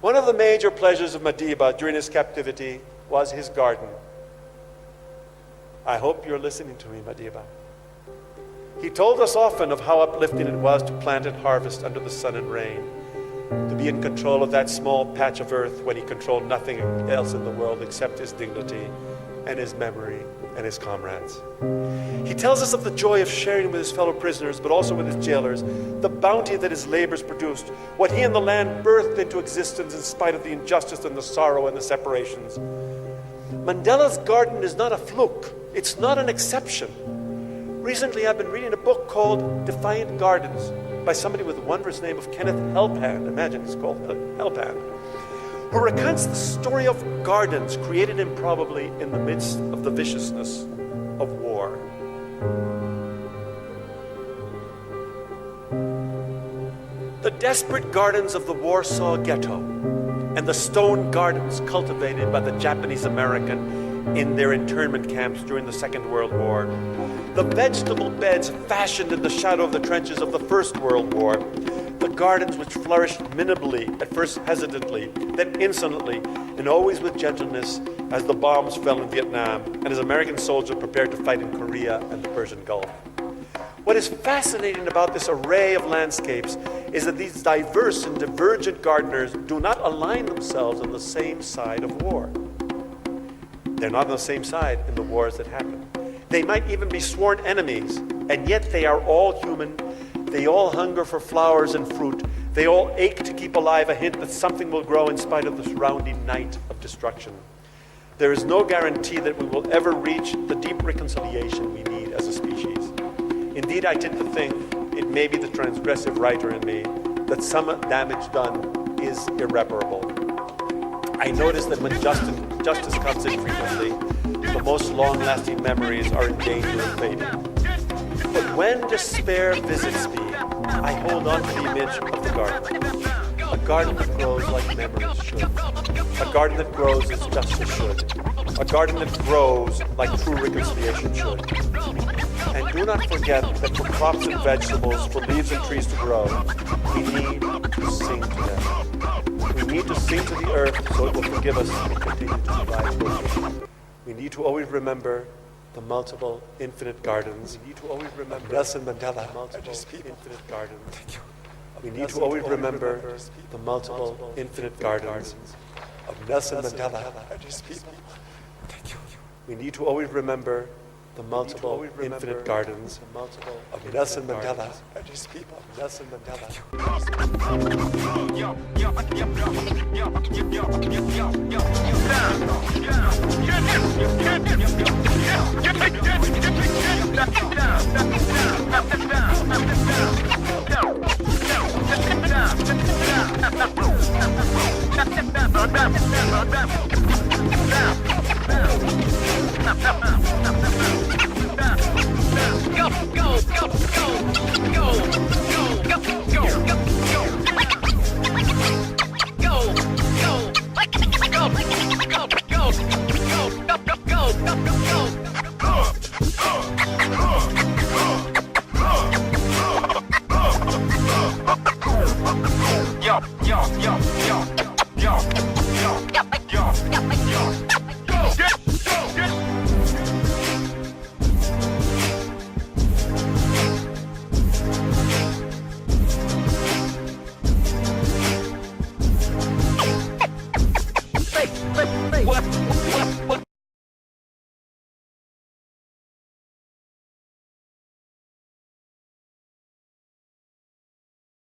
One of the major pleasures of Madiba during his captivity was his garden. I hope you're listening to me, Madiba. He told us often of how uplifting it was to plant and harvest under the sun and rain, to be in control of that small patch of earth when he controlled nothing else in the world except his dignity and his memory and his comrades. He tells us of the joy of sharing with his fellow prisoners, but also with his jailers, the bounty that his labors produced, what he and the land birthed into existence in spite of the injustice and the sorrow and the separations. Mandela's garden is not a fluke. It's not an exception. Recently, I've been reading a book called Defiant Gardens by somebody with the wondrous name of Kenneth Helpand. Imagine he's called Helpand, who recounts the story of gardens created improbably in the midst of the viciousness of war. The desperate gardens of the Warsaw Ghetto and the stone gardens cultivated by the Japanese American in their internment camps during the Second World War, the vegetable beds fashioned in the shadow of the trenches of the First World War, the gardens which flourished minimally, at first hesitantly, then insolently, and always with gentleness as the bombs fell in Vietnam and as American soldiers prepared to fight in Korea and the Persian Gulf. What is fascinating about this array of landscapes is that these diverse and divergent gardeners do not align themselves on the same side of war. They're not on the same side in the wars that happen. They might even be sworn enemies, and yet they are all human. They all hunger for flowers and fruit. They all ache to keep alive a hint that something will grow in spite of the surrounding night of destruction. There is no guarantee that we will ever reach the deep reconciliation we need as a species. Indeed, I tend to think, it may be the transgressive writer in me, that some damage done is irreparable. I notice that when justice comes in frequently, the most long-lasting memories are in danger of fading. But when despair visits me, I hold on to the image of the garden. A garden that grows like memories should. A garden that grows as justice should. A garden that grows like true reconciliation should. And do not forget that for crops and vegetables, for leaves and trees to grow, we need to sing to them. We need to sing to the earth so it will forgive us and continue to provide fruit. We need to always remember the multiple infinite gardens. We need to always remember Nelson Mandela, multiple infinite gardens. We need to always remember the multiple infinite gardens of Nelson Mandela. We need to always remember the multiple infinite gardens of Nelson Mandela. Nelson Mandela.